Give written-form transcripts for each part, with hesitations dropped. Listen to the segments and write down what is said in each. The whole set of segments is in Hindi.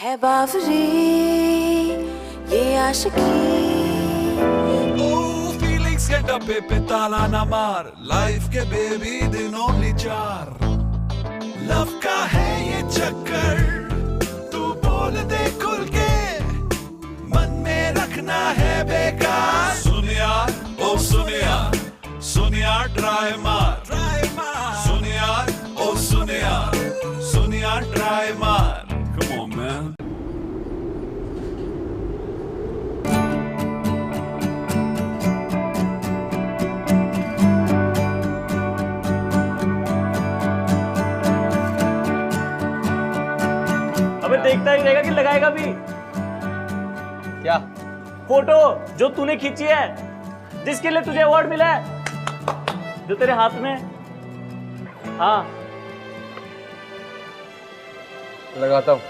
है बावरी ये आशिकी फीलिंग्स के डब्बे पे ताला ना मार, लाइफ के बेबी दिन ओनली 4। लव का है ये चक्कर, तू बोल दे खुल के, मन में रखना है बेकार। सुन यार ओ सुन यार, सुन यार ट्राई मार, सुन यार ओ सुन यार ट्राई मार। Come on man। अबे देखता ही रहेगा कि लगाएगा भी क्या? फोटो जो तूने खींची है, जिसके लिए तुझे अवार्ड मिला है, जो तेरे हाथ में। हाँ लगाता हूँ।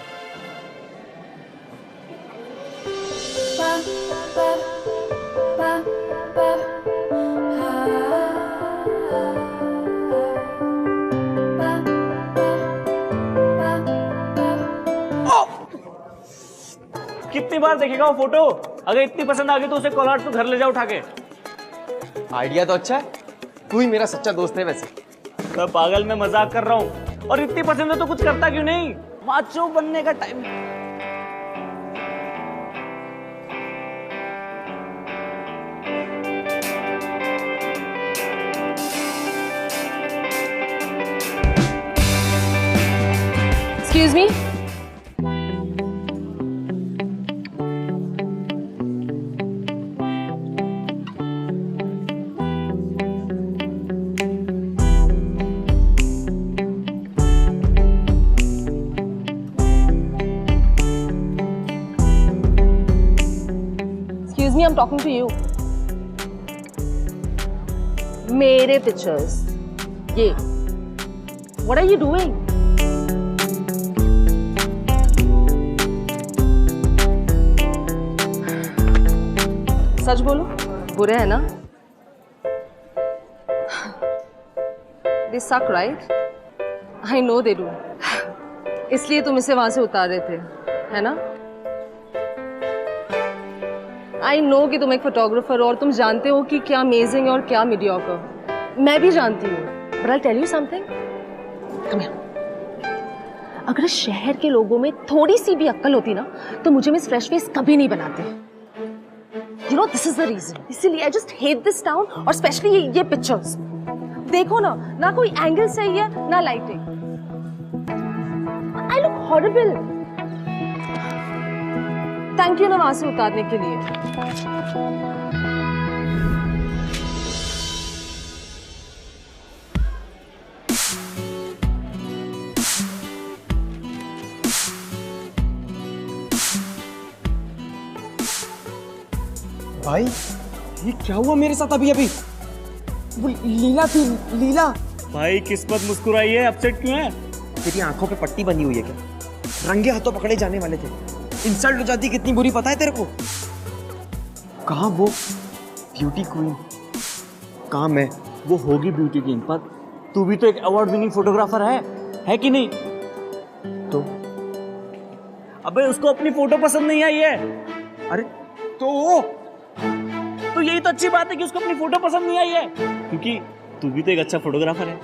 कितनी बार देखेगा वो फोटो? अगर इतनी पसंद आ गई तो उसे कोलार तो घर ले जा उठा के। आइडिया तो अच्छा है, तू ही मेरा सच्चा दोस्त है वैसे। मैं पागल, मैं मजाक कर रहा हूँ। और इतनी पसंद है तो कुछ करता क्यों नहीं? माचो बनने का time. Excuse me? Excuse me, I'm talking to you. मेरे pictures. ये. What are you doing? सच बोलो, बुरे है ना? They suck, right? I know they do. इसलिए तुम इसे वहां से उतार रहे थे, है ना? I know कि तुम एक फोटोग्राफर हो और तुम जानते हो कि क्या अमेजिंग है और क्या मीडियोकर। मैं भी जानती हूँ। But I'll tell you something. Come here. अगर इस शहर के लोगों में थोड़ी सी भी अक्ल होती ना, तो मुझे मिस फ्रेश फेस कभी नहीं बनाते। You know, this is the reason. इसीलिए I just hate this town और especially ये pictures. देखो ना कोई एंगल सही है, ना lighting. I look horrible. Thank you ना वहां से उतारने के लिए। भाई ये क्या हुआ मेरे साथ अभी? वो लीला थी, लीला। भाई किस्मत मुस्कुराई है, अपसेट क्यों है? तेरी आंखों पे पट्टी बनी हुई है क्या? रंगे हाथों पकड़े जाने वाले थे, इंसल्ट हो जाती कितनी बुरी पता है तेरे को? कहाँ वो ब्यूटी क्वीन? कहाँ मैं? वो होगी ब्यूटी क्वीन, पर तू भी तो एक अवार्ड विनिंग फोटोग्राफर है कि नहीं? तो अबे उसको अपनी फोटो पसंद नहीं आई है। अरे तो यही तो अच्छी बात है कि उसको अपनी फोटो पसंद नहीं आई है, क्योंकि तू भी तो एक अच्छा फोटोग्राफर है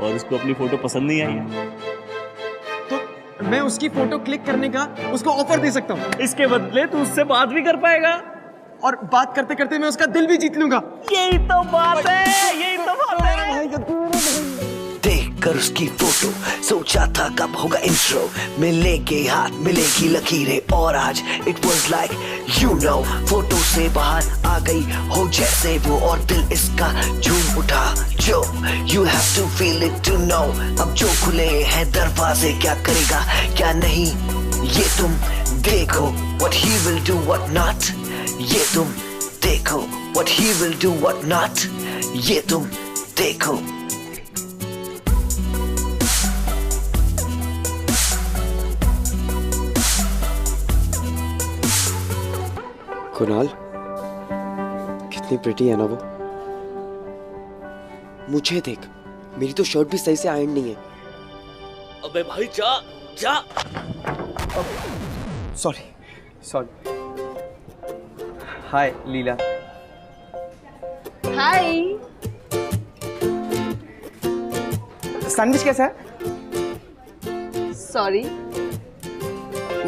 और उसको अपनी फोटो पसंद नहीं आई है। तो मैं उसकी फोटो क्लिक करने का उसको ऑफर दे सकता हूँ। इसके बदले तू उससे बात भी कर पाएगा और बात करते करते मैं उसका दिल भी जीत लूंगा। यही तो बात है, यही तो बात है। देखकर उसकी फोटो सोचा था कब होगा इंट्रो, मिलेंगे हाथ मिलेगी लकीरें, और आज it was like you know, photo से बाहर आ गई हो जैसे वो, और दिल इसका झूम उठा जो, you have to feel it to know. अब जो खुले हैं दरवाजे, क्या करेगा क्या नहीं ये तुम देखो, what he will do what not ये तुम देखो, what he will do what not ये तुम देखो। कुणाल, कितनी प्रिटी है ना वो। मुझे देख, मेरी तो शर्ट भी सही से आयरन नहीं है। अबे भाई जा जा। सॉरी। हाय लीला। हाय। सैंडविच कैसा है? सॉरी।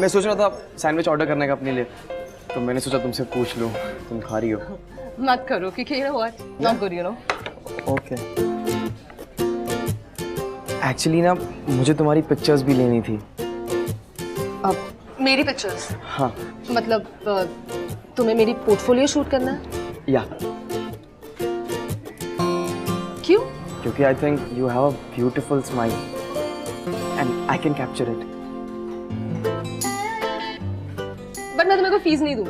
मैं सोच रहा था सैंडविच ऑर्डर करने का अपने लिए, तो मैंने सोचा तुमसे पूछ लूं, तुम खा रही हो। मत करो क्योंकि you know what? Not good, you know. Okay. Actually ना मुझे तुम्हारी पिक्चर्स भी लेनी थी। अब मेरी पिक्चर्स? हाँ। मतलब तुम्हें मेरी पोर्टफोलियो शूट करना है? या। क्यों? क्योंकि I think you have a beautiful smile and I can capture it. But मैं तुम्हें कोई फीस नहीं दूँ।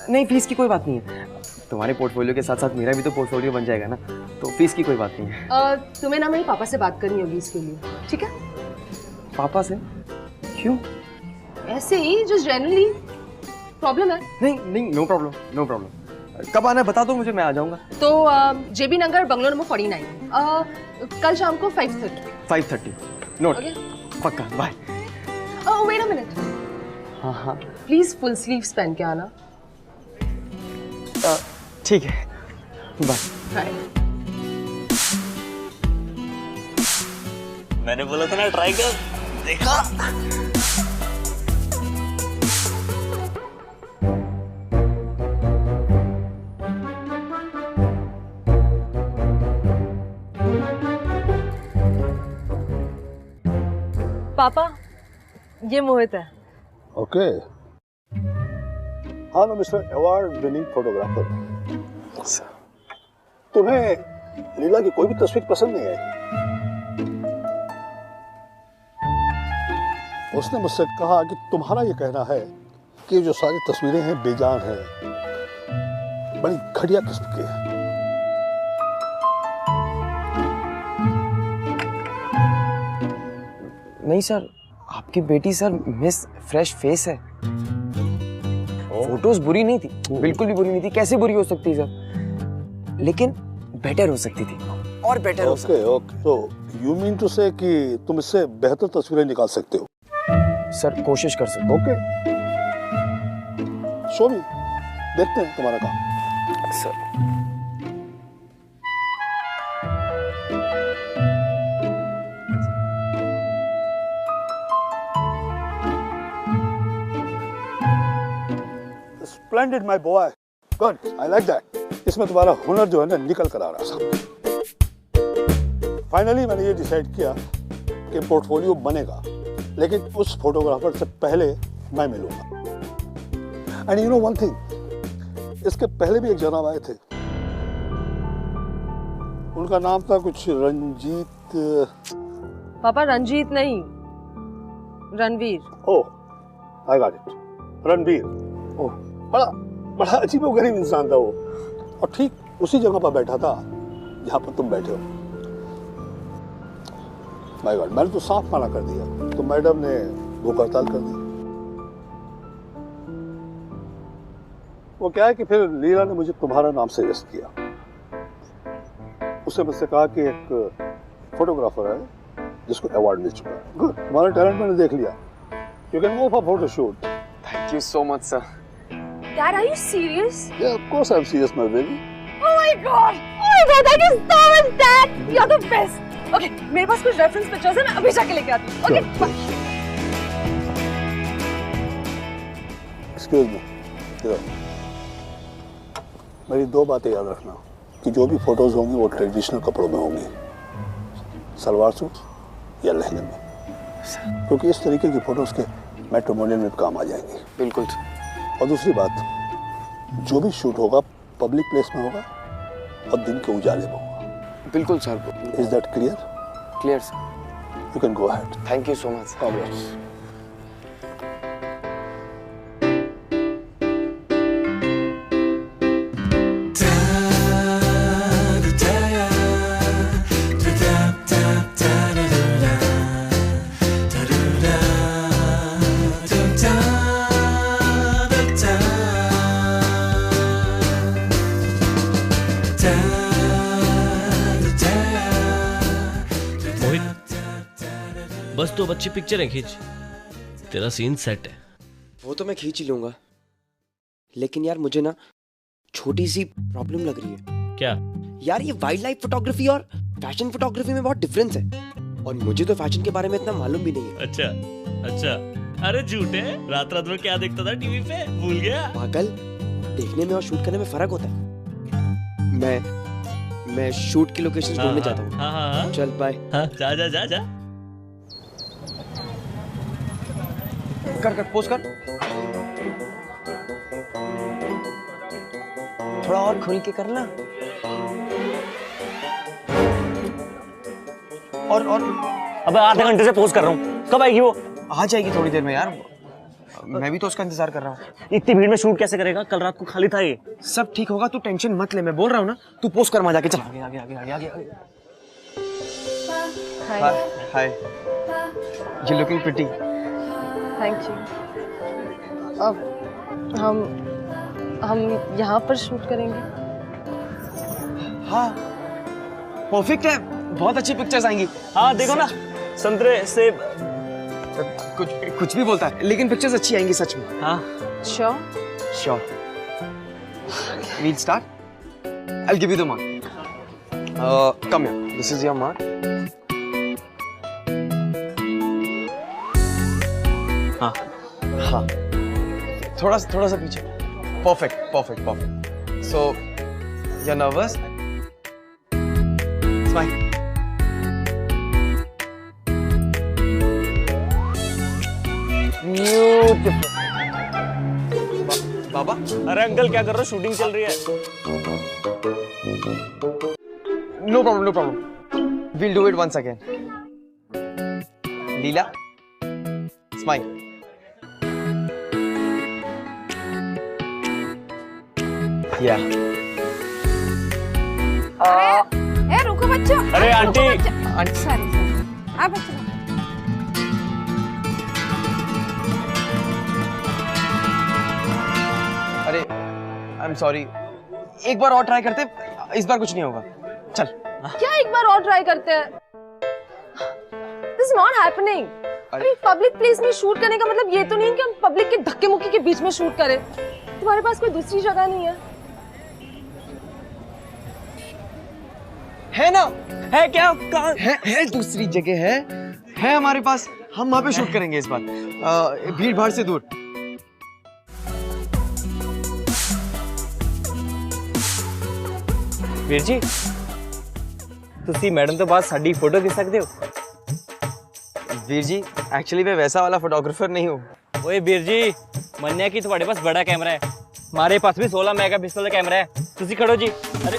नहीं, फीस की कोई बात नहीं है। तुम्हारे पोर्टफोलियो के साथ साथ मेरा भी तो पोर्टफोलियो बन जाएगा ना, तो फीस की कोई बात नहीं है। तुम्हें ना मेरे पापा से बात करनी होगी इसके लिए, ठीक है? पापा से? क्यों? ऐसे ही, जस्ट जनरली। प्रॉब्लम है? नहीं, नो प्रॉब्लम, नो प्रॉब्लम। कब आना है बता दो मुझे, मैं आ जाऊंगा। तो JB नगर बंगलो नंबर 49। कल शाम को 5:30। 5:30 नोट। Okay. पक्का, bye. Oh wait a minute. हाँ। प्लीज फुल स्लीव्स पहन के आना। ठीक है, बाय। बाय। मैंने बोला था ना ट्राई कर, देखा। पापा, ये मोहित है। ओके। हाँ ना मिस्टर अवार्ड विनिंग फोटोग्राफर, तुम्हें लीला की कोई भी तस्वीर पसंद नहीं आई? उसने मुझसे कहा कि तुम्हारा ये कहना है कि जो सारी तस्वीरें हैं बेजान हैं, बड़ी घटिया किस्म की है। नहीं सर, आपकी बेटी सर मिस फ्रेश फेस है। फोटोज बुरी नहीं थी, बिल्कुल भी बुरी नहीं थी। कैसे बुरी हो सकती सर? लेकिन बेटर हो सकती थी, और बेटर हो सकती। ओके, तो यू मीन टू से कि तुम इससे बेहतर तस्वीरें निकाल सकते हो? सर कोशिश कर सकते। ओके, शो मी, देखते हैं तुम्हारा काम। Sir Splendid, my boy. Good. I like that. इसमें तुम्हारा हुनर जो है ना निकल कर आ रहा है सामने। फाइनली मैंने ये डिसाइड किया कि पोर्टफोलियो बनेगा, लेकिन उस फोटोग्राफर से पहले मैं मिलूंगा। And you know one thing, इसके पहले भी एक जनाब आए थे, उनका नाम था कुछ रंजीत। पापा रंजीत नहीं, रणवीर। ओह आई गॉट इट, रणवीर। ओह बड़ा अजीबोगरीब इंसान था वो, और ठीक उसी जगह पर बैठा था जहां पर तुम बैठे हो। माय गॉड, मैंने तो साफ मना कर दिया, तो मैडम ने भूख हड़ताल कर दी। वो क्या है कि फिर लीला ने मुझे तुम्हारा नाम सजेस्ट किया। उसने मुझसे कहा कि एक फोटोग्राफर है जिसको अवार्ड मिल चुका है। गुड, तुम्हारा टैलेंट मैंने देख लिया। You can go for photo shoot. Thank you so much sir. Dad, are you serious? Yeah, of course I'm serious, my baby. Oh my God! Oh my God! Thank you so much, Dad. You're the best. Okay, मेरे पास कुछ reference pictures हैं, मैं अभी जाके लेके आती हूँ। Okay, bye. Excuse me. इधर। मेरी दो बातें याद रखना कि जो भी फोटोज होंगी वो ट्रेडिशनल कपड़ों में होंगी, सलवार सूट या लहंगे में, क्योंकि इस तरीके की फोटोज के मैट्रिमोनियल में काम आ जाएंगी। बिल्कुल। और दूसरी बात, जो भी शूट होगा पब्लिक प्लेस में होगा और दिन के उजाले में होगा। बिल्कुल sir. Is that clear? Clear sir. You can go ahead. Thank you so much. बस तो अच्छी पिक्चरें खींच, तेरा सीन सेट है। वो तो मैं खींच ही लूंगा, लेकिन यार मुझे ना छोटी सी प्रॉब्लम लग रही है। क्या? यार ये वाइल्ड लाइफ फोटोग्राफी और फैशन फोटोग्राफी में बहुत डिफरेंस है, और मुझे तो फैशन के बारे में इतना मालूम भी नहीं है। अच्छा, अरे झूठे, रात रात में क्या देखता था टीवी पे, भूल गया? पागल, देखने में और शूट करने में फर्क होता है। मैं शूट की लोकेशन ढूंढने जाता हूँ। हाँ। चल बाय। जा। कर पोज कर। थोड़ा और खुल के करना। और अबे आधे घंटे से पोज कर रहा हूँ, कब आएगी वो? आ जाएगी थोड़ी देर में यार, मैं भी तो उसका इंतजार कर रहा हूँ। इतनी भीड़ में शूट कैसे करेगा? कल रात को खाली था ये। सब ठीक होगा, तू टेंशन मत ले, मैं बोल रहा हूँ ना। तू पोस्ट कर, वहां जाके चल। आगे। Hi, you looking pretty. Thank you. अब हम यहाँ पर शूट करेंगे। हाँ, परफेक्ट है, बहुत अच्छी पिक्चर्स आएंगी। हाँ देखो ना, संतरे सेब कुछ भी बोलता है, लेकिन पिक्चर्स अच्छी आएंगी सच में। हाँ sure. We'll start. I'll give you the mark. Come here. This is your mark. हाँ। थोड़ा सा पीछे। Perfect. So, you're nervous? Smile. Beautiful. बाबा, अरे अंकल क्या कर रहे हो? शूटिंग चल रही है। no problem. We'll do it once again. Leela, smile. Yeah. ए रुको बच्चों। अरे आंटी। सॉरी आप बच्चों। अरे आई एम सॉरी, एक बार और ट्राई करते, इस बार कुछ नहीं होगा। चल। क्या एक बार और ट्राई करते हैं? This is not happening. अरे पब्लिक प्लेस में शूट करने का मतलब ये तो नहीं कि हम पब्लिक के धक्के मुक्की के बीच में शूट करें। तुम्हारे पास कोई दूसरी जगह नहीं है? है ना? है क्या? कहाँ? है दूसरी जगह है हमारे पास। हम वहाँ पे शूट करेंगे इस बार, भीड़ भाड़ से दूर। ਵੀਰ ਜੀ ਤੁਸੀਂ ਮੈਡਮ ਤੋਂ ਬਾਅਦ ਸਾਡੀ ਫੋਟੋ ਖਿੱਚ ਸਕਦੇ ਹੋ? वीर जी, एक्चुअली मैं वैसा वाला फोटोग्राफर नहीं हूँ। ओए ਵੀਰ ਜੀ ਮੰਨਿਆ ਕਿ ਤੁਹਾਡੇ पास बड़ा कैमरा है, हमारे पास भी 16 मेगापिक्सल का कैमरा है। ਤੁਸੀਂ खड़ो जी। अरे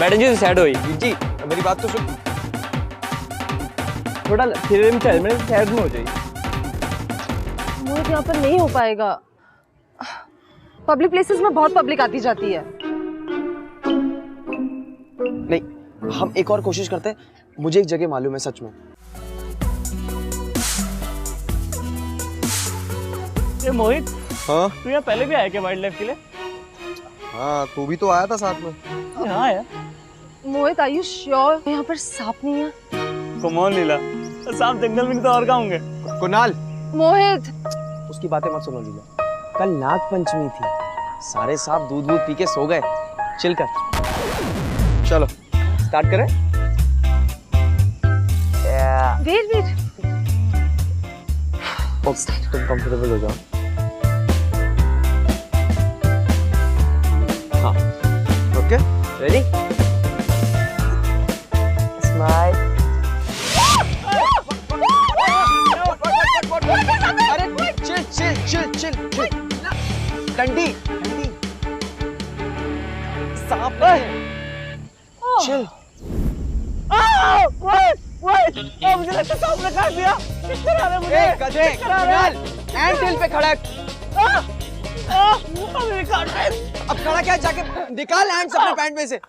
मैडम जी साइड होई। वीर जी मेरी बात तो सुन। थोड़ा फिल्म चल में साइड में हो जाइए। मोहित यहाँ पर नहीं हो पाएगा। पब्लिक प्लेसेस में बहुत पब्लिक आती जाती है। नहीं, हम एक और कोशिश करते हैं। मुझे एक जगह मालूम है सच में। ये मोहित, हाँ तू यहाँ पहले भी आया क्या वाइल्ड लाइफ के लिए? हाँ, तू भी तो आया था साथ में। हाँ यार। मोहित आर यू श्योर यहाँ पर सांप नहीं है? कम ऑन लीला, सांप जंगल में तो और कहाँ होंगे? कुणाल, मोहित उसकी बातें मत सुनो लीला। कल नाग पंचमी थी, सारे सांप दूध पी के सो गए। चिल कर। चलो स्टार्ट करें। वेट तुम कंफर्टेबल हो जाओ। हाँ, ओके, रेडी? स्माइल। अरे चिल। डंडी सांप है। चिल। मुझे लगता सांप ने काट दिया। मुझे गधे, कुणाल, एंट हिल पे खड़ा है। अब खड़ा क्या, जाके निकाल एंट्स अपने पैंट में से।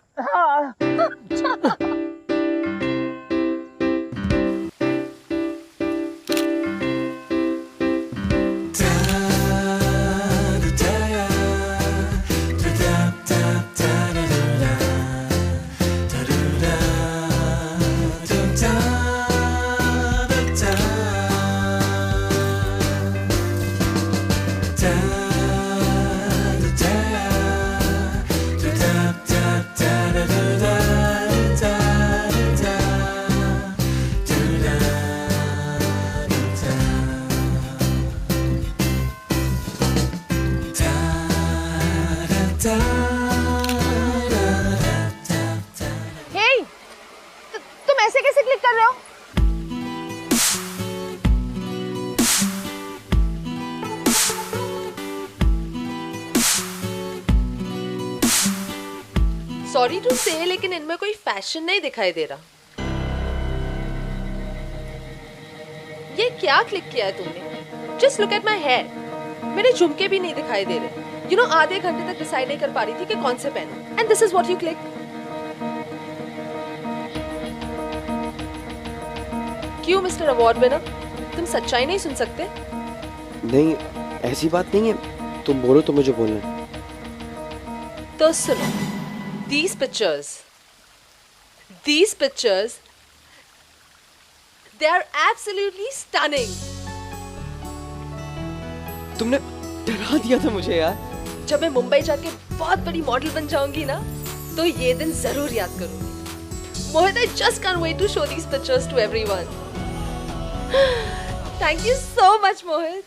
सॉरी टू से लेकिन इनमें कोई फैशन नहीं दिखाई दे रहा। ये क्या क्लिक किया है तुमने? Just look at my hair. मेरे झुमके भी नहीं दिखाई दे रहे। यू नो आधे घंटे तक डिसाइड नहीं कर पा रही थी कि कौन से पहनूं। And this is what you click. क्यों मिस्टर अवार्ड विनर, तुम सच्चाई नहीं सुन सकते? नहीं, ऐसी बात नहीं है, तुम बोलो तो मुझे बोलना है। तो सुनो, these pictures, they are absolutely stunning. तुमने डरा दिया था मुझे यार। जब मैं मुंबई जाके बहुत बड़ी मॉडल बन जाऊंगी ना, तो ये दिन जरूर याद करूंगी। मोहित, I just can't wait to show these pictures to everyone. Thank you so much, Mohit.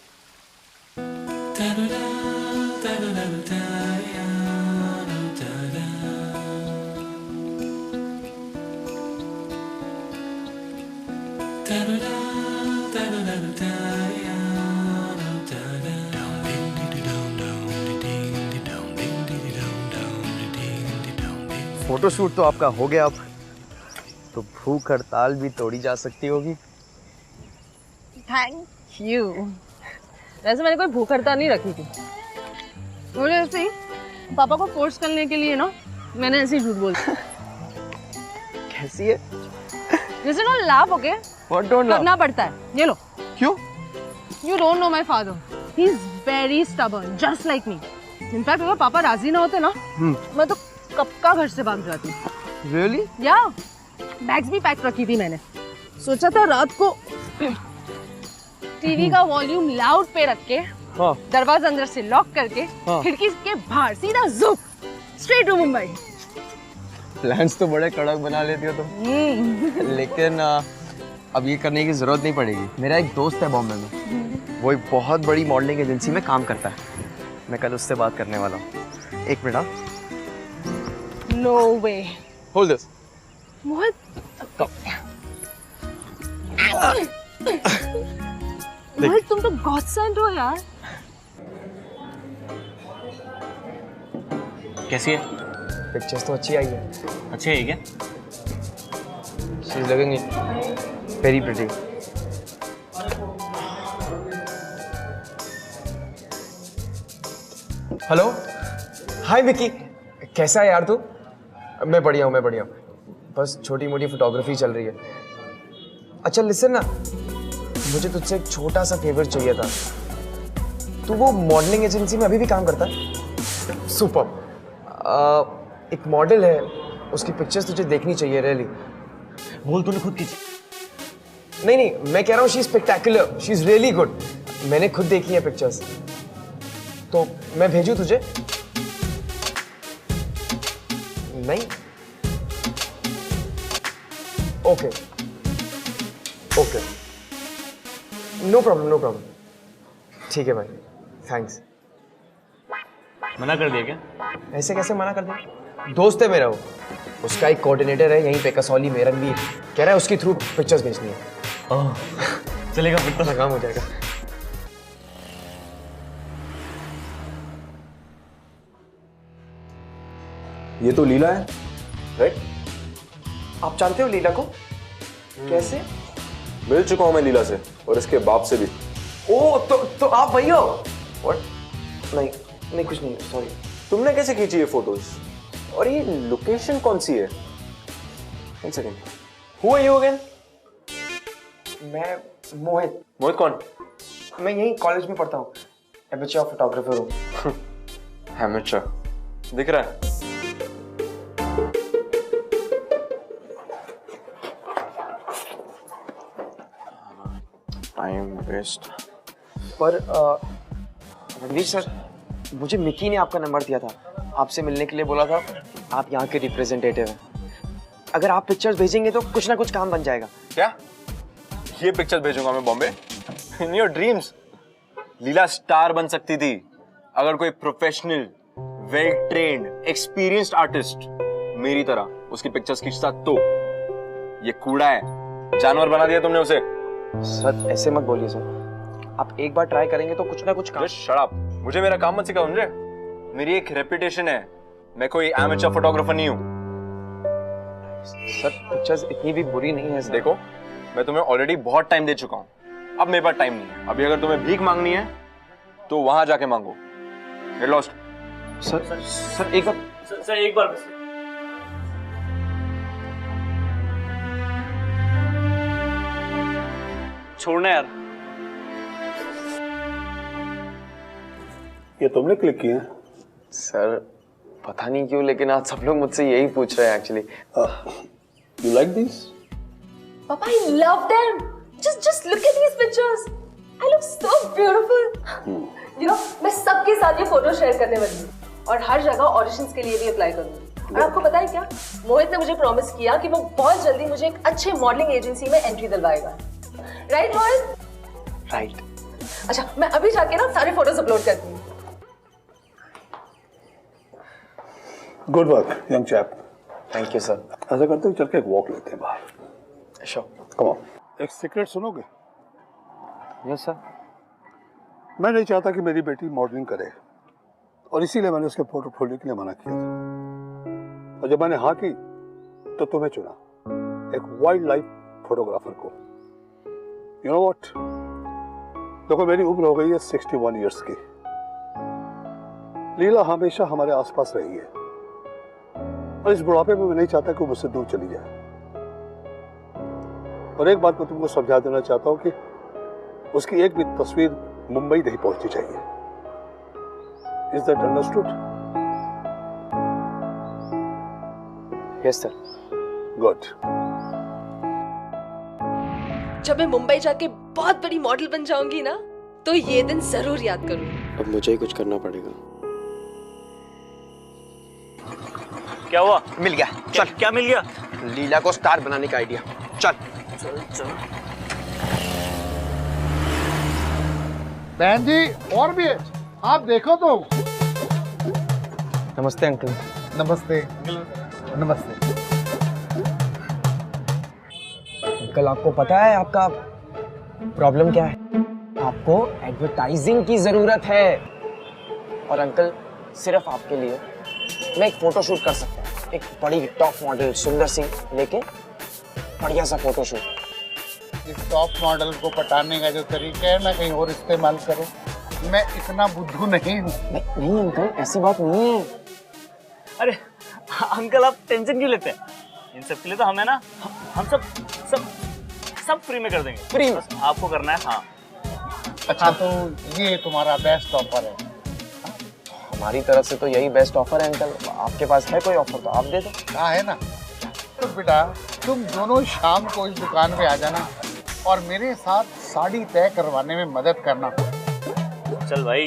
Photoshoot तो आपका हो गया, अब तो भूख हड़ताल भी तोड़ी जा सकती होगी। Thank you. वैसे मैंने कोई भूख हड़ताल नहीं रखी थी। मुझे ऐसे ही पापा को फोर्स करने के लिए ना मैंने ऐसे ही झूठ बोल दिया। कैसी है? जैसे ना लाभ ओके What don't laugh? करना पड़ता है। ये लो। क्यों? You don't know my father. He's very stubborn, just like me. In fact, अगर पापा राजी ना होते ना, मैं तो कब का घर से भाग जाती। Really? या बैग्स भी पैक रखी थी मैंने। सोचा था रात को टीवी का वॉल्यूम लाउड पे रख के, दरवाजा अंदर से लॉक करके, खिड़की के बाहर सीधा जुप स्ट्रेट टू मुंबई। प्लान्स तो बड़े कड़क बना लेती हो तुम। लेकिन अब ये करने की जरूरत नहीं पड़ेगी। मेरा एक दोस्त है बॉम्बे में, वो एक बहुत बड़ी मॉडलिंग एजेंसी में काम करता है। मैं कल उससे बात करने वाला हूँ। एक minute. No way. Hold this. Mohit, Mohit तुम तो गॉड सेंट हो यार। कैसी है? पिक्चर्स तो अच्छी आई है। अच्छी है क्या? She is looking very pretty. Hello, hi Vicky, कैसा है यार तू? मैं बढ़िया हूँ, बस छोटी मोटी फोटोग्राफी चल रही है। अच्छा लिसन ना, मुझे तुझसे एक छोटा सा फेवर चाहिए था। तू वो मॉडलिंग एजेंसी में अभी भी काम करता है? सुपर। एक मॉडल है, उसकी पिक्चर्स तुझे देखनी चाहिए रियली। बोल तूने खुद खींची? नहीं, मैं कह रहा हूँ she is spectacular, she is really good. मैंने खुद देखी है पिक्चर्स, तो मैं भेजूं तुझे? नहीं? Okay, no problem. ठीक है भाई, थैंक्स। मना कर दिया क्या? ऐसे कैसे मना कर दिया? दोस्त है मेरा वो, उसका एक कोऑर्डिनेटर है यहीं पे कसौली में, रणवीर। कह रहा है उसके थ्रू पिक्चर्स भेजनी है। ओह, चलेगा फिर तो। काम हो जाएगा। ये तो लीला है, राइट? आप जानते हो लीला को? कैसे? मिल चुका हूं मैं लीला से और इसके बाप से भी। ओ, तो आप वही हो? What? नहीं कुछ नहीं, सॉरी। तुमने कैसे खींची ये फोटोज? और ये लोकेशन कौन सी है? One second. Who are you again? मैं मोहित। मोहित कौन? मैं यहीं कॉलेज में पढ़ता हूँ, एमेच्योर फोटोग्राफर हूँ। एमेच्योर दिख रहा है। Time waste. पर रणवीर सर, मुझे मिकी ने आपका नंबर दिया था, आपसे मिलने के लिए बोला था। आप यहाँ के रिप्रेजेंटेटिव हैं। अगर आप पिक्चर्स भेजेंगे तो कुछ ना कुछ काम बन जाएगा। क्या? ये पिक्चर भेजूंगा मैं Bombay? In your dreams. Leela star बन सकती थी अगर कोई professional, well trained, experienced artist मेरी तरह उसकी पिक्चर्स खींचता तो। ये कूड़ा है, जानवर बना दिया तुमने उसे। सर ऐसे मत बोलिए सर, आप एक बार ट्राई करेंगे तो कुछ ना कुछ काम। शट अप, मुझे मेरा काम मत सिखाओ। मेरी एक रेपुटेशन है, मैं कोई एमेच्योर फोटोग्राफर नहीं हूँ। सर पिक्चर्स इतनी भी बुरी नहीं है सर। देखो, मैं तुम्हें ऑलरेडी बहुत टाइम दे चुका हूँ, अब मेरे पास टाइम नहीं है। अभी अगर तुम्हें भीख मांगनी है तो वहां जाके मांगो। Get lost. सर एक बार सर एक बार बस। छोड़ना यार। ये तुमने क्लिक किए हैं? सर पता नहीं क्यों, लेकिन आज सब लोग मुझसे यही पूछ रहे हैं actually. You like this? Papa, I love them. Just look at these pictures. I look so beautiful. You know, मैं सबके साथ ये फोटो शेयर करने वाली हूँ और हर जगह ऑडिशंस के लिए भी अप्लाई करूँगी। और आपको पता है क्या? मोहित ने मुझे प्रॉमिस किया कि वो बहुत jल्दी मुझे एक अच्छे मॉडलिंग एजेंसी में एंट्री दिलवाएगा। राइट मोहित? राइट। अच्छा, मैं अभी जाके ना सारे फोटोज अपलोड करती हूँ। Good work young chap. Thank you sir. ऐसा करते हैं, चल के एक वॉक लेते हैं बाहर। श्योर। Come on. एक सीक्रेट सुनोगे? Yes sir. मैं नहीं चाहता कि मेरी बेटी मॉडलिंग करे, और इसीलिए मैंने उसके पोर्टफोलियो के लिए मना किया था। और जब मैंने हाँ की तो तुम्हें चुना, एक वाइल्ड लाइफ फोटोग्राफर को। यू नो व्हाट, देखो मेरी उम्र हो गई है 61 इयर्स की। लीला हमेशा हमारे आसपास रही है, और इस बुढ़ापे में मैं नहीं चाहता कि वो मुझसे दूर चली जाए। और एक बात मैं तुमको समझा देना चाहता हूं कि उसकी एक भी तस्वीर मुंबई नहीं पहुंचनी चाहिए। Is that understood? Yes sir. Good. जब मैं मुंबई जाके बहुत बड़ी मॉडल बन जाऊंगी ना, तो ये दिन जरूर याद करूंगी। अब मुझे ही कुछ करना पड़ेगा। क्या हुआ? मिल गया। चल। क्या मिल गया? लीला को स्टार बनाने का आइडिया। चल चल। बहन जी और भी है, आप देखो तो। नमस्ते अंकल। नमस्ते। नमस्ते। अंकल आपको पता है आपका प्रॉब्लम क्या है? आपको एडवर्टाइजिंग की जरूरत है। और अंकल सिर्फ आपके लिए मैं एक फोटो शूट कर सकता हूँ। एक बड़ी टॉप मॉडल सुंदर सी लेके बढ़िया सा फोटो शूट। इस टॉप मॉडल को पटाने का जो तरीका है ना, कहीं और इस्तेमाल करो। मैं इतना बुद्धू नहीं हूँ। नहीं अंकल, ऐसी बात नहीं है। अरे अंकल आप टेंशन क्यों लेते हैं? इन सब के लिए तो हमें ना, हम सब फ्री में कर देंगे। फ्री बस आपको करना है। हाँ अच्छा, तो ये तुम्हारा बेस्ट ऑफर है? हमारी तरफ से तो यही बेस्ट ऑफर है अंकल। आपके पास है कोई ऑफर तो आप दे दो। हाँ है ना। तो बेटा तुम दोनों शाम को इस दुकान पे आ जाना और मेरे साथ साड़ी तय करवाने में मदद करना। चल भाई।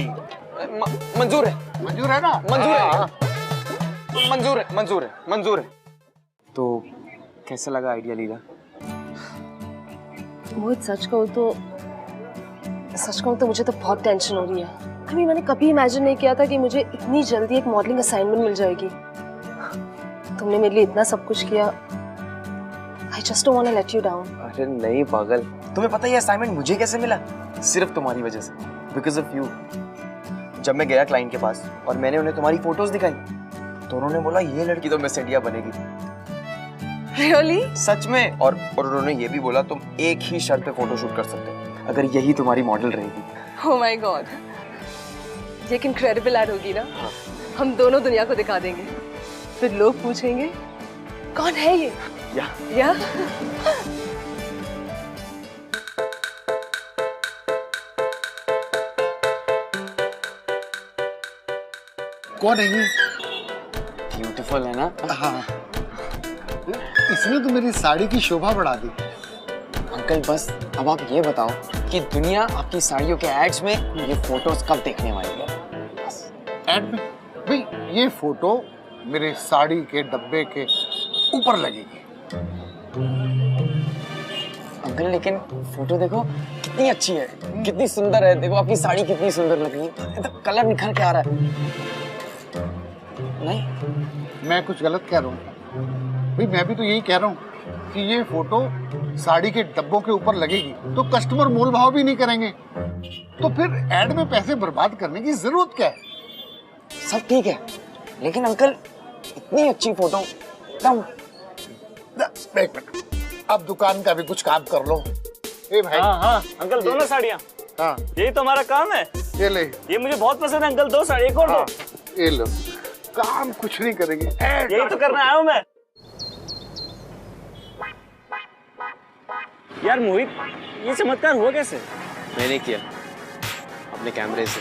मंजूर है। मंजूर है ना? मंजूर है। हाँ। मंजूर है। मंजूर है। मंजूर है। तो कैसा लगा आइडिया लीला? मोहित सच कहूँ तो मुझे तो बहुत टेंशन हो रही है। अभी मैंने कभी इमेजिन नहीं किया था कि मुझे इतनी जल्दी एक मॉडलिंग असाइनमेंट मिल जाएगी। तुमने मेरे लिए इतना सब कुछ किया। I just don't want to let you down. अरे नहीं पागल, तुम्हें पता है ये असाइनमेंट मुझे कैसे मिला? सिर्फ तुम्हारी वजह से, बिकॉज ऑफ यू। जब मैं गया क्लाइंट के पास और मैंने उन्हें तुम्हारी फोटोज दिखाई तो उन्होंने बोला ये लड़की तो मिस इंडिया बनेगी। Really? सच में। और उन्होंने ये भी बोला तुम एक ही शर्त पे फोटो शूट कर सकते हो अगर यही तुम्हारी मॉडल रहेगी। Oh my God. ये एक इनक्रेडिबल ऐड होगी ना? हम दोनों दुनिया को दिखा देंगे। फिर लोग पूछेंगे कौन है ये? या? कौन है ये? ब्यूटीफुल है ना? हाँ। इसने तो मेरी साड़ी की शोभा बढ़ा दी। अंकल बस अब आप ये बताओ कि दुनिया आपकी साड़ियों के एड्स में ये फोटोज कब देखने वाली है? बस। एड में? भाई ये फोटो मेरे साड़ी के डब्बे के ऊपर लगेगी। अंकल लेकिन फोटो देखो कितनी अच्छी है, कितनी सुंदर है। देखो आपकी साड़ी कितनी सुंदर लग रही है, तो कलर निखर के आ रहा है। नहीं मैं कुछ गलत कह रहा हूँ? भाई मैं भी तो यही कह रहा हूँ कि ये फोटो साड़ी के डब्बों के ऊपर लगेगी तो कस्टमर मोल भाव भी नहीं करेंगे, तो फिर एड में पैसे बर्बाद करने की जरूरत क्या है? सब ठीक है लेकिन अंकल इतनी अच्छी फोटो एकदम एक मिनट, अब दुकान का भी कुछ काम कर लो। ए भाई। हाँ हाँ अंकल, दो ना साड़ियाँ। हाँ यही तो हमारा काम है। ये ले। ये मुझे बहुत पसंद है अंकल, दो साड़ी, एक और हाँ, दो। ये लो। काम कुछ नहीं करेंगे, यही तो करना आया हूँ मैं। यार मोहित, ये चमत्कार हुआ कैसे? मैंने किया अपने कैमरे से।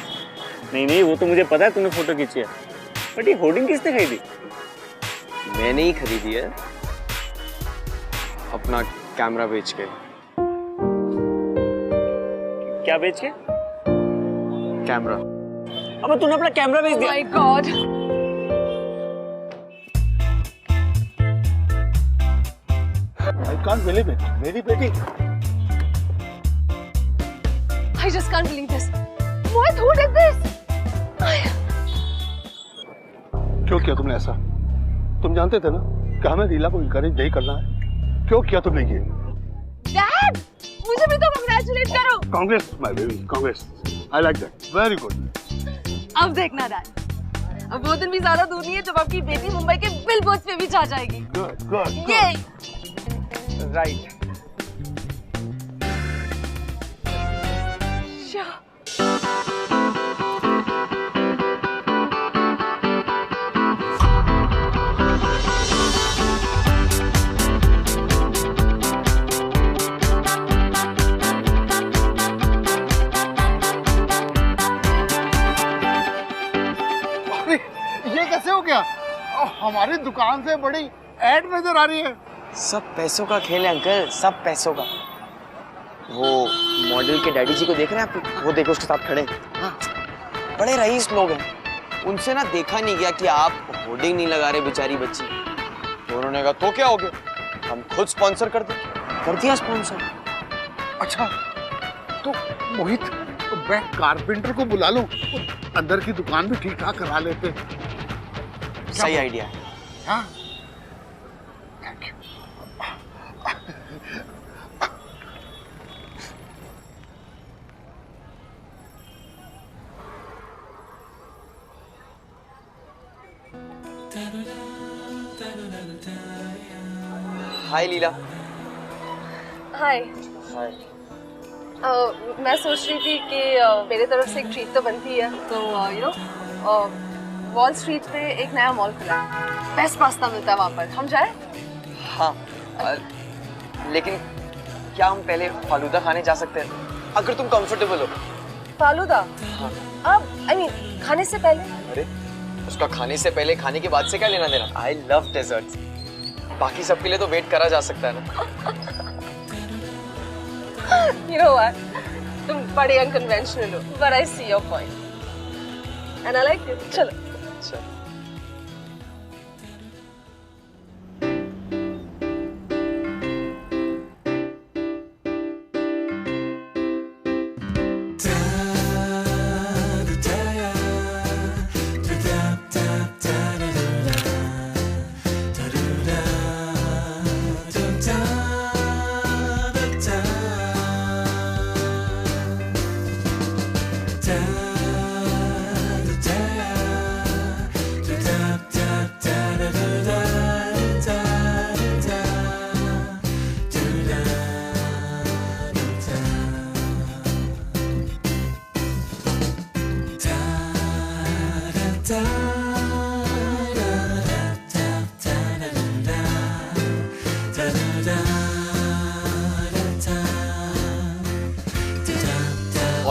नहीं नहीं, वो तो मुझे पता है तूने फोटो खींची है, बट ये होर्डिंग किसने खरीदी? मैंने ही खरीदी है, अपना कैमरा बेच के। क्या बेच के? कैमरा। अब तूने अपना कैमरा बेच दिया? My God. I can't believe it. मेरी बेटी। I just can't believe this. Mohit, who did this? क्यों किया तुमने ऐसा? तुम जानते थे ना कि हमें लीला को इनकरेज नहीं करना है। क्यों किया तुमने ये? Dad, मुझे भी तो congratulate करो। Congrats, my baby. Congrats. I like that. Very good. अब देखना डैड, अब वो दिन भी ज्यादा दूर नहीं है जब आपकी बेटी मुंबई के बिलबोर्ड्स पे भी छा जाएगी। Good, good, good. ये राइट। ये कैसे हो गया? हमारी दुकान से बड़ी एड नजर आ रही है। सब पैसों का खेल है अंकल, सब पैसों का। वो मॉडल के डैडी जी को देख रहे हैं आप? वो देखो उसके साथ खड़े। हाँ। बड़े रईस लोग हैं, उनसे ना देखा नहीं गया कि आप होर्डिंग नहीं लगा रहे बेचारी बच्ची। तो उन्होंने कहा तो क्या हो गया, हम खुद स्पॉन्सर कर दिया स्पॉन्सर। अच्छा तो मोहित, मैं कारपेंटर को बुला लूं, अंदर की दुकान भी ठीक ठाक करा लेते। सही आइडिया है। हाँ थैंक यू। हाय लीला। हाय। हाय। मैं सोच रही थी कि मेरे तरफ से एक ट्रीट तो बनती है, तो यू नो वॉल स्ट्रीट पे एक नया मॉल खुला है, बेस्ट पास्ता मिलता है वहाँ पर, हम जाए? हाँ लेकिन क्या हम पहले फालूदा खाने जा सकते हैं अगर तुम कंफर्टेबल हो? फालूदा? हाँ। अब आई मीन खाने से पहले? अरे उसका खाने से पहले खाने के बाद से क्या लेना देना? आई लव डेजर्ट्स, बाकी सबके लिए तो वेट करा जा सकता है ना। You know what? तुम बड़े अनकन्वेंशनल हो, but I see your point, and I like it. चलो। चलो।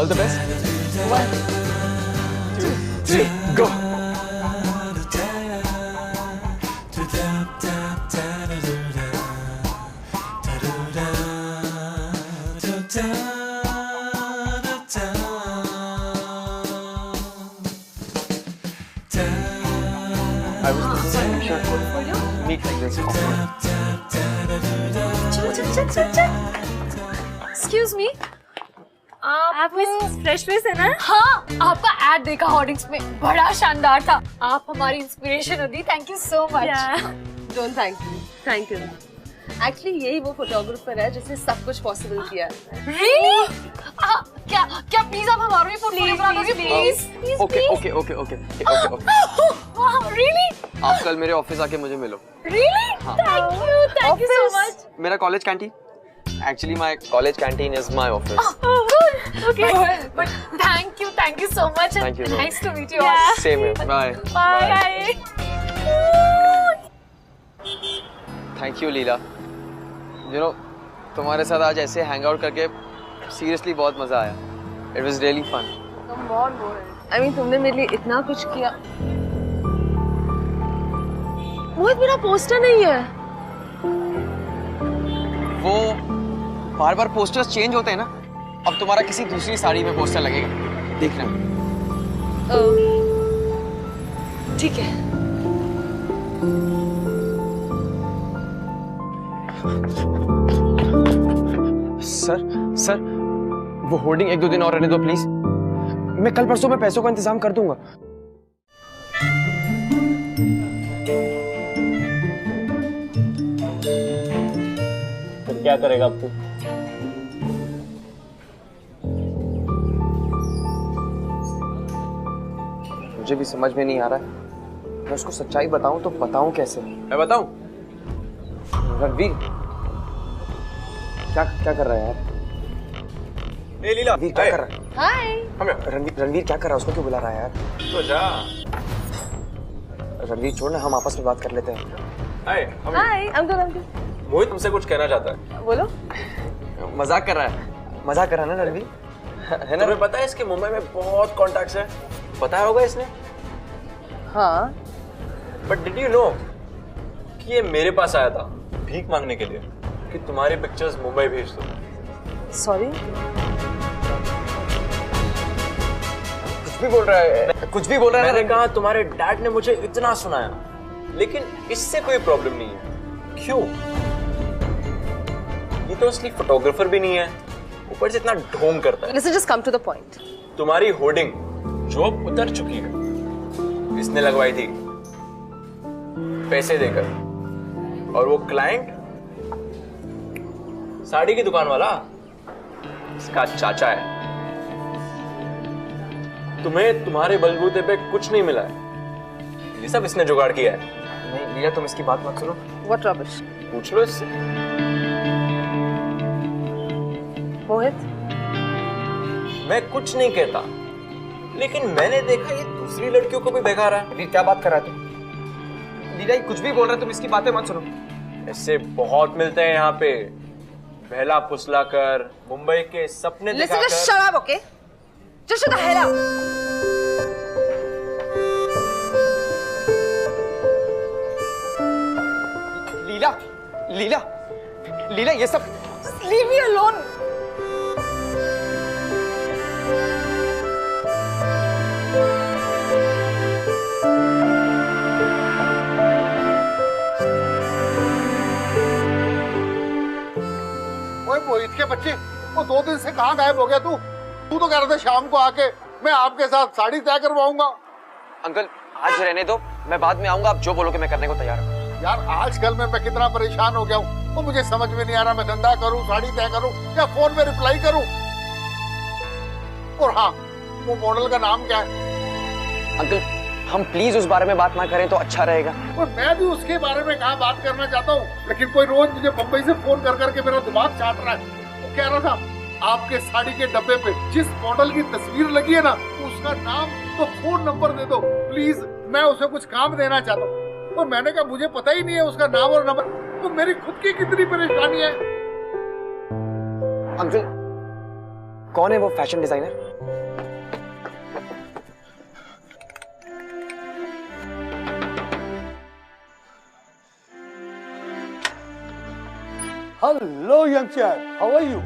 All the best. 1, 2, 3, go. I was thinking sure meet like this. Excuse me. आप फ्रेश फेस है ना? हाँ, आपका एड देखा होर्डिंग्स में, बड़ा शानदार था। आप हमारी इंस्पिरेशन होती। Thank you so much. Don't thank you, thank you. Actually यही वो फोटोग्राफर है जिसने सब कुछ पॉसिबल किया। Really? क्या क्या प्लीज आप हमारा भी फोटो बना दोगे प्लीज? ओके। Wow, really? आप कल मेरे ऑफिस आके मुझे मिलो। Really? Thank you so much. मेरा college canteen, actually my college canteen is my office. Okay, but thank you so much. Thank you. Nice to meet you all. Same here. Bye. Bye. Thank you Leela. You know तुम्हारे साथ आज ऐसे हैंग आउट करके सीरियसली बहुत मजा आया। It was really fun. Come on, Mohit. I mean तुमने मेरे लिए इतना कुछ किया। मोहित मेरा पोस्टर नहीं है। वो बार बार पोस्टर्स चेंज होते हैं ना, अब तुम्हारा किसी दूसरी साड़ी में पोस्टर लगेगा, देखना। ठीक है। सर वो होर्डिंग 1-2 दिन और रहने दो प्लीज। मैं कल परसों में पैसों का इंतजाम कर दूंगा। फिर क्या करेगा अब तू? मुझे भी समझ में नहीं आ रहा है, मैं उसको सच्चाई बताऊं तो बताऊं कैसे? मैं बताऊं? रणवीर क्या कर रहा है यार? ए लीला, रणवीर क्या कर रहा है? हाय। रणवीर क्या कर रहा है? उसको क्यों बुला रहा है यार? तो जा। रणवीर छोड़ ना, हम आपस में बात कर लेते हैं। हाय, I'm good. मोहित तुमसे कुछ कहना चाहता है। बोलो। मजाक कर रहा है ना रणवीर? है ना? तुम्हें पता है इसके मुंबई में बहुत कॉन्टैक्ट्स हैं, बताया होगा इसने। हाँ। बट डिड यू नो कि ये मेरे पास आया था भीख मांगने के लिए कि तुम्हारी पिक्चर्स मुंबई भेज दो। सॉरी। कुछ भी बोल रहा है। मैंने कहा तुम्हारे डैड ने मुझे इतना सुनाया, लेकिन इससे कोई प्रॉब्लम नहीं है। क्यों? ये तो असली फोटोग्राफर भी नहीं है, ऊपर से इतना ढोंग करता है। Listen, just come to the point. तुम्हारी होर्डिंग जॉब उतर चुकी है, इसने लगवाई थी पैसे देकर, और वो क्लाइंट साड़ी की दुकान वाला इसका चाचा है। तुम्हें तुम्हारे बलबूते पे कुछ नहीं मिला है, ये सब इसने जुगाड़ किया है। नहीं लीला, तुम इसकी बात मत सुनो। What rubbish? पूछ लो इससे। मोहित, मैं कुछ नहीं कहता, लेकिन मैंने देखा ये दूसरी लड़कियों को भी बहका रहा है। क्या बात कर रहा है तुम? लीला ये कुछ भी बोल रहा है, तुम इसकी बातें मत सुनो। ऐसे बहुत मिलते हैं यहाँ पे, बहला फुसला कर, मुंबई के सपने दिखाकर। Listen, just shut up, okay? Just shut the hell up. लीला ये सब Just leave me alone. मोहित के बच्चे, वो 2 दिन से कहाँ गायब हो गया तू? तू तो कह रहा था शाम को आके मैं आपके साथ साड़ी तय करवाऊंगा। अंकल आज रहने दो, मैं बाद में आऊंगा, आप जो बोलोगे मैं करने को तैयार हूँ। यार आजकल मैं कितना परेशान हो गया हूँ, तो मुझे समझ में नहीं आ रहा मैं धंधा करूँ, साड़ी तय करूँ या फोन में रिप्लाई करूँ। और हाँ, वो मॉडल का नाम क्या है? अंकल हम प्लीज उस बारे में बात ना करें तो अच्छा रहेगा। और मैं भी उसके बारे में कहाँ बात करना चाहता हूँ, लेकिन कोई रोज मुझे बम्बई से फोन कर करके मेरा दिमाग चाट रहा है। वो कह रहा था आपके साड़ी के डब्बे पे जिस मॉडल की तस्वीर लगी है ना, उसका नाम तो फोन नंबर दे दो प्लीज, मैं उसे कुछ काम देना चाहता हूँ। और मैंने कहा मुझे पता ही नहीं है उसका नाम और नंबर, तो मेरी खुद की कितनी परेशानी है। अंकल कौन है वो fashion designer? Hello, young chap. How are you?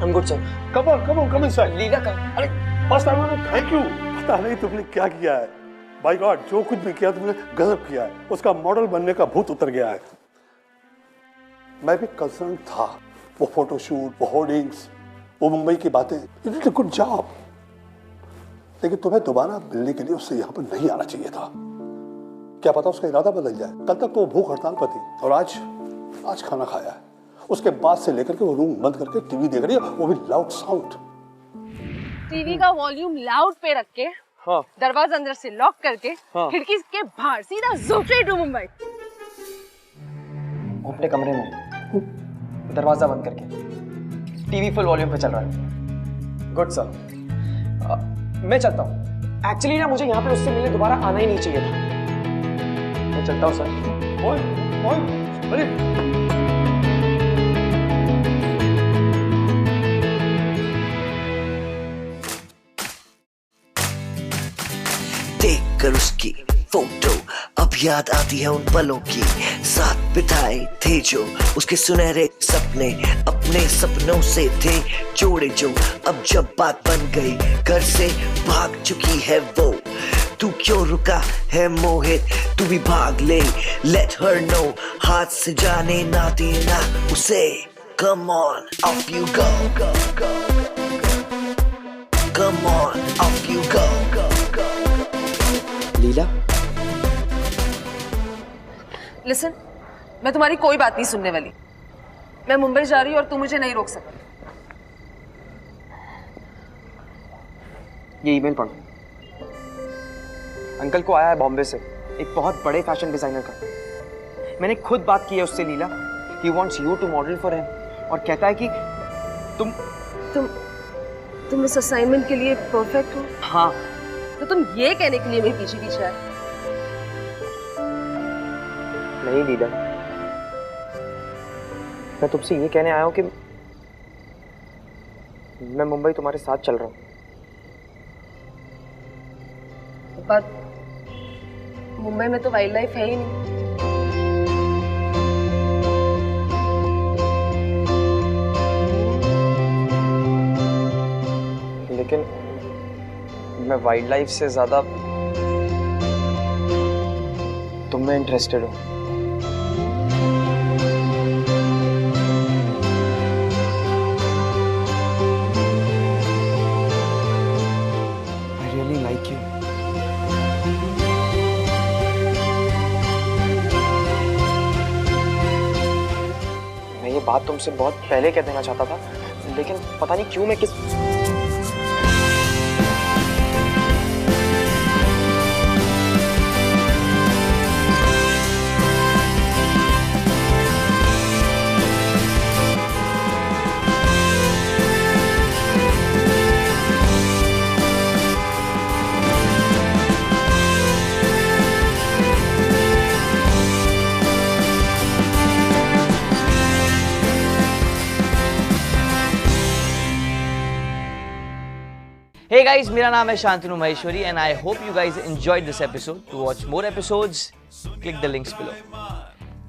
I'm good, sir. Come on inside. लीला का अरे first I want to thank you. पता नहीं तुमने क्या किया है। By God, जो कुछ भी किया तुमने गजब किया है। उसका मॉडल बनने का भूत उतर गया है। मैं भी कंसर्न था। वो फोटोशूट, वो होर्डिंग्स, वो मुंबई की बातें, You did a good job. लेकिन तुम्हें दोबारा मिलने के लिए उससे यहाँ पर नहीं आना चाहिए था। क्या पता उसका इरादा बदल जाए। कल तक तो वो भूख हड़ताल पर थी और आज खाना खाया है। उसके बाद से लेकर के वो रूम बंद करके टीवी देख रही है, वो भी लाउड साउंड। टीवी का वॉल्यूम लाउड पे रख के, हाँ, दरवाजा अंदर से लॉक करके, हाँ, खिड़की के बाहर सीधा स्ट्रेट टू मुंबई। अपने कमरे में दरवाजा बंद करके टीवी फुल वॉल्यूम पे चल रहा है। गुड सर, मैं चलता हूँ। एक्चुअली ना मुझे यहाँ पे उससे मिलने दोबारा आना ही नहीं चाहिए था। मैं चलता हूँ सर। अरे देख कर उसकी फोटो अब याद आती है उन पलों की, साथ बिताए थे जो उसके सुनहरे सपने, अपने सपनों से थे जोड़े जो अब जब बात बन गई घर से भाग चुकी है वो। तू क्यों रुका है मोहित, तू भी भाग ले, लेट हर नो, हाथ से जाने ना देना उसे। Come on, off you go, go, go, go. Come on, off you go, go, go. Leela, listen, मैं तुम्हारी कोई बात नहीं सुनने वाली। मैं मुंबई जा रही हूँ और तू मुझे नहीं रोक सकती। ये ईमेल पढ़ो। अंकल को आया है बॉम्बे से, एक बहुत बड़े फैशन डिजाइनर का। मैंने खुद बात की है उससे लीला। He wants you to model for him और कहता है कि तुम इस असाइनमेंट के लिए परफेक्ट हो। हाँ, तो तुम ये कहने के लिए मेरे पीछे पीछे आए? नहीं लीला, मैं तुमसे ये कहने आया हूँ कि मैं मुंबई तुम्हारे साथ चल रहा हूँ। पर मुंबई में तो वाइल्ड लाइफ है ही नहीं। लेकिन मैं वाइल्ड लाइफ से ज्यादा तुम में इंटरेस्टेड हूँ। I really like you. मैं ये बात तुमसे बहुत पहले कह देना चाहता था, लेकिन पता नहीं क्यों मैं किस Hey guys, मेरा नाम है Shantanu Maheshwari and I hope you guys enjoyed this episode. To watch more episodes, click the links below.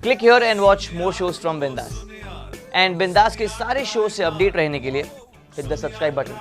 Click here and watch more shows from Bindaas. And Bindaas के सारे shows से अपडेट रहने के लिए hit the subscribe button.